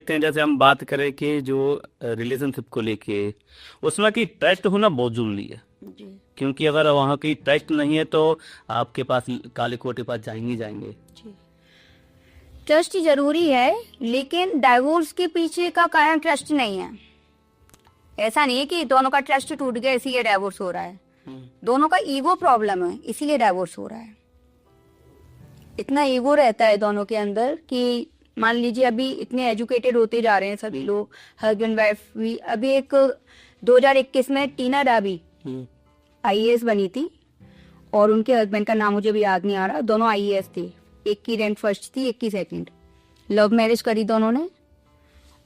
जैसे हम बात करें कि जो रिलेशनशिप को लेके उसमें की ट्रस्ट होना बहुत जरूरी है। जी। क्योंकि अगर वहाँ की ट्रस्ट नहीं है तो आपके पास काले कोट के पास जाएंगे जाएंगे। जी, ट्रस्ट जरूरी है, लेकिन डाइवोर्स के पीछे का कारण ट्रस्ट नहीं है। ऐसा नहीं है कि दोनों का ट्रस्ट टूट गया इसीलिए डाइवोर्स हो रहा है। दोनों का ईगो प्रॉब्लम है, इसीलिए डाइवोर्स हो रहा है। इतना ईगो रहता है दोनों के अंदर कि मान लीजिए अभी इतने एजुकेटेड होते जा रहे हैं सभी लोग, हस्बैंड वाइफ भी। अभी एक 2021 में टीना डाबी आईएएस बनी थी और उनके हस्बैंड का नाम मुझे भी याद नहीं आ रहा। दोनों आईएएस थे, एक की रैंक फर्स्ट थी, एक की सेकंड। लव मैरिज करी दोनों ने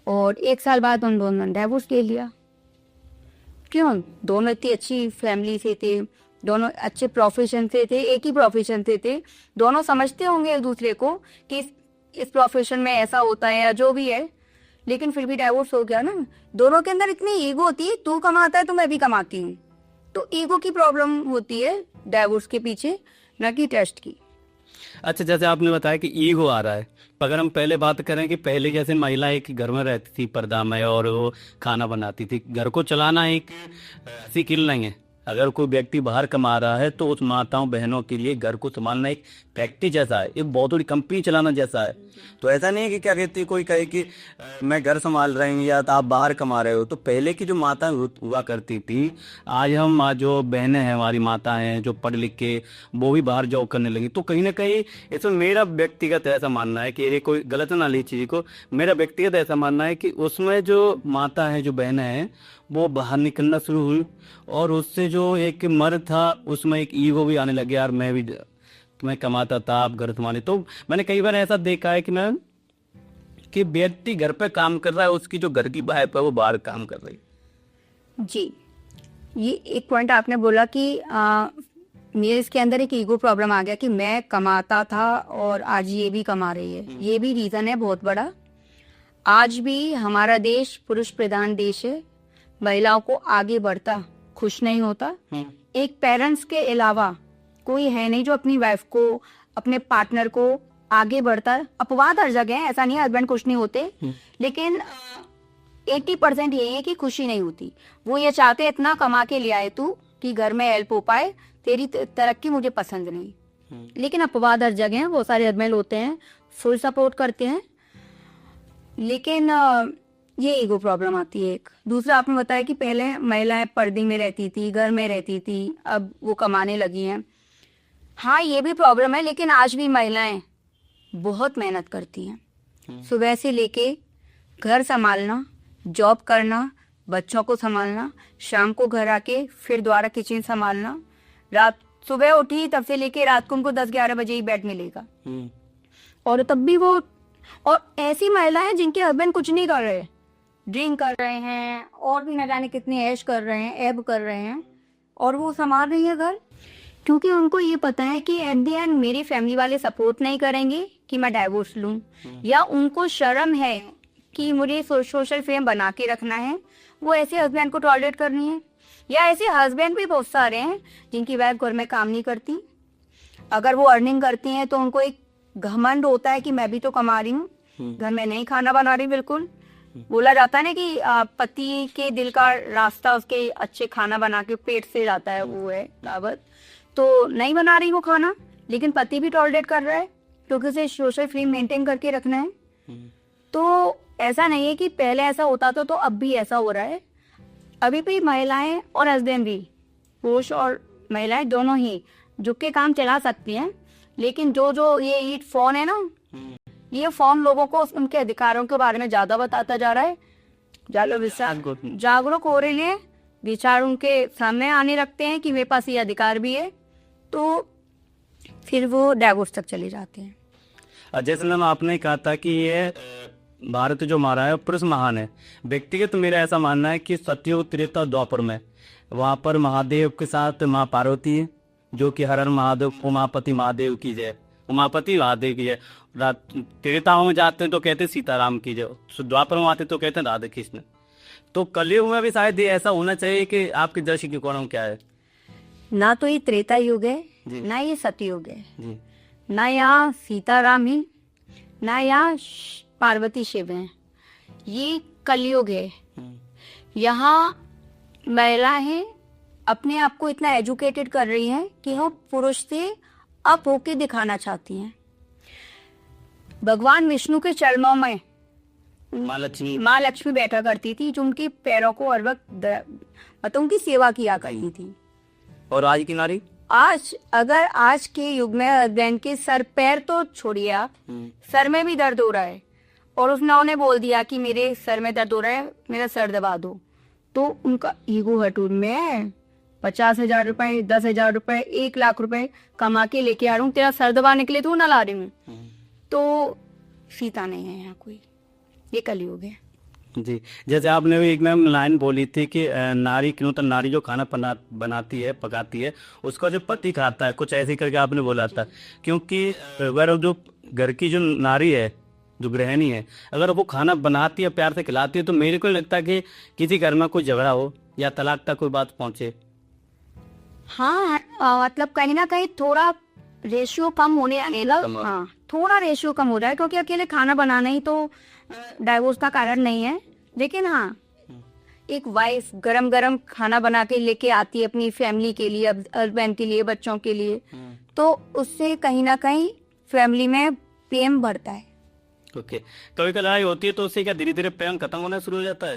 और 1 साल बाद उन दोनों ने डाइवोर्स ले लिया। क्यों? दोनों इतनी अच्छी फैमिली से थे, दोनों अच्छे प्रोफेशन से थे, एक ही प्रोफेशन से थे। दोनों समझते होंगे एक दूसरे को कि इस प्रोफेशन में ऐसा होता है या जो भी है, लेकिन फिर भी डाइवोर्स हो गया ना। दोनों के अंदर इतनी ईगो होती है, तू कमाता है तो मैं भी कमाती हूँ। तो ईगो की प्रॉब्लम होती है डाइवोर्स के पीछे, न कि ट्रस्ट की। अच्छा, जैसे आपने बताया कि ईगो आ रहा है, अगर हम पहले बात करें कि पहले जैसे महिला एक घर में रहती थी पर्दा में और वो खाना बनाती थी, घर को चलाना एक ऐसी किल नहीं है। अगर कोई व्यक्ति बाहर कमा रहा है तो उस माताओं बहनों के लिए घर को संभालना एक फैक्ट्री जैसा है, एक बहुत बड़ी कंपनी चलाना जैसा है। तो ऐसा नहीं है कि क्या कहती है कोई कहे कि मैं घर संभाल रही हूँ या तो आप बाहर कमा रहे हो। तो पहले की जो माता हुआ करती थी, आज जो बहनें हैं हमारी माता हैं जो पढ़ लिख के वो भी बाहर जॉब करने लगी। तो कहीं ना कहीं इसमें मेरा व्यक्तिगत ऐसा मानना है कि ये कोई गलत ना ली चीज को, मेरा व्यक्तिगत ऐसा मानना है कि उसमें जो माता है जो बहनें हैं वो बाहर निकलना शुरू हुई और उससे जो एक मर्द था उसमें एक ईगो भी आने लगे, यार मैं कमाता था आप घर संभाले। तो मैंने कई बार ऐसा देखा है कि व्यक्ति घर पे काम कर रहा है, उसकी जो घर की वाइफ है वो बाहर काम कर रही है। जी, ये एक पॉइंट आपने बोला कि मेरे इसके अंदर एक ईगो प्रॉब्लम आ गया कि मैं कमाता था और आज ये भी कमा रही है। ये भी रीजन है बहुत बड़ा। आज भी हमारा देश पुरुष प्रधान देश है, महिलाओं को आगे बढ़ता खुश नहीं होता। एक पेरेंट्स के अलावा कोई है नहीं जो अपनी वाइफ को, अपने पार्टनर को आगे बढ़ता। अपवाद हर जगह है, ऐसा नहीं है हस्बैंड खुश नहीं होते, लेकिन 80% यही है कि खुशी नहीं होती। वो ये चाहते इतना कमा के ले आए तू कि घर में हेल्प हो पाए, तेरी तरक्की मुझे पसंद नहीं। लेकिन अपवाद हर जगह है, बहुत सारे हस्बैंड होते हैं फुल सपोर्ट करते हैं, लेकिन ये ईगो प्रॉब्लम आती है। एक दूसरा आपने बताया कि पहले महिलाएं पर्दे में रहती थी, घर में रहती थी, अब वो कमाने लगी हैं। हाँ, ये भी प्रॉब्लम है, लेकिन आज भी महिलाएं बहुत मेहनत करती हैं। सुबह से लेके घर संभालना, जॉब करना, बच्चों को संभालना, शाम को घर आके फिर दोबारा किचन संभालना, रात सुबह उठी तब से लेके रात को उनको 10-11 बजे ही बेड मिलेगा। और तब भी वो, और ऐसी महिलाएं जिनके हस्बैंड कुछ नहीं कर रहे, ड्रिंक कर रहे हैं और भी न जाने कितने ऐश कर रहे हैं, ऐब कर रहे हैं, और वो संभाल रही है घर, क्योंकि उनको ये पता है कि एट द एंड मेरी फैमिली वाले सपोर्ट नहीं करेंगे कि मैं डाइवोर्स लूं, या उनको शर्म है कि मुझे सोशल फेम बना के रखना है, वो ऐसे हस्बैंड को टॉलरेट करनी है। या ऐसे हस्बैंड भी बहुत सारे हैं जिनकी वाइफ घर में काम नहीं करती, अगर वो अर्निंग करती हैं तो उनको एक घमंड होता है कि मैं भी तो कमा रही हूँ, घर में नहीं खाना बना रही। बिल्कुल बोला जाता है ना कि पति के दिल का रास्ता उसके अच्छे खाना बना के पेट से जाता है, वो है कहावत। तो नहीं बना रही वो खाना, लेकिन पति भी टॉलरेट कर रहा है क्योंकि उसे सोशल फ्रेम मेंटेन करके रखना है। तो ऐसा नहीं है कि पहले ऐसा होता था तो अब भी ऐसा हो रहा है। अभी भी महिलाएं और हस्बैंड भी, पुरुष और महिलाएं दोनों ही झुक के काम चला सकती हैं, लेकिन जो ये फोन है ना, ये फोन लोगों को उनके अधिकारों के बारे में ज्यादा बताता जा रहा है। जागरूक हो रहे हैं, विचार उनके सामने आने लगते हैं कि मेरे पास ये अधिकार भी है, तो फिर वो डाइवोर्स तक चले जाते हैं। जैसे मैम आपने कहा था कि ये भारत जो हमारा है पुरुष महान है। व्यक्तिगत तो मेरा ऐसा मानना है कि सतयुग त्रेता द्वापर में वहाँ पर महादेव के साथ माँ पार्वती है, जो कि हर हर महादेव उमापति महादेव की जय, उमापति महादेव की जय। त्रेताओं में जाते हैं तो कहते हैं सीताराम की जय, द्वापर में आते तो कहते हैं राधा कृष्ण। तो कलयुग में भी शायद ऐसा होना चाहिए कि आपके दृष्टिकोण क्या है? ना तो ये त्रेता युग है, ना ये सतयुग है, ना यहाँ सीताराम ही, ना यहाँ पार्वती शिव हैं। ये कलयुग है। यहाँ महिलाएं अपने आप को इतना एजुकेटेड कर रही हैं कि वो पुरुष से अप होके दिखाना चाहती हैं। भगवान विष्णु के चरणों में माँ लक्ष्मी बैठा करती थी, जो उनके पैरों को हर वक्त मतलब उनकी सेवा किया करती थी। और आज की नारी, अगर आज के युग में हस्बैंड के सर पैर तो छोड़िए आप, सर में भी दर्द हो रहा है और उसने बोल दिया कि मेरे सर में दर्द हो रहा है, मेरा सर दबा दो, तो उनका ईगो हर्ट। मैं 50,000 रुपए, 10,000 रुपए, 1 लाख रुपए कमा के लेके आ रहा हूँ, तेरा सर दबाने के लिए तो ना ला रही हूँ। तो सीता नहीं है यहाँ कोई, ये कलयुग है। जी, जैसे आपने भी एक मैम लाइन बोली थी कि नारी क्यों, तो नारी जो खाना बनाती है, पकाती है, उसका जो पति खाता है, कुछ ऐसे करके आपने बोला था। क्योंकि अगर जो घर की जो नारी है, जो गृहिणी है, अगर वो खाना बनाती है, प्यार से खिलाती है, तो मेरे को लगता है कि किसी घर में कोई झगड़ा हो या तलाक तक कोई बात पहुंचे। हाँ, मतलब कहीं ना कहीं थोड़ा रेशियो कम होने लगेगा। हाँ, थोड़ा रेशियो कम हो जाए, क्योंकि अकेले खाना बनाना ही तो डाइवोर्स का कारण नहीं है। लेकिन हाँ, एक वाइफ गरम गरम खाना बना के लेके आती है अपनी फैमिली के लिए, हस्बैंड के लिए, बच्चों के लिए, तो उससे कहीं ना कहीं फैमिली में प्रेम बढ़ता है। ओके, कभी कभी लड़ाई होती है तो उससे क्या धीरे धीरे प्रेम खत्म होना शुरू हो जाता है?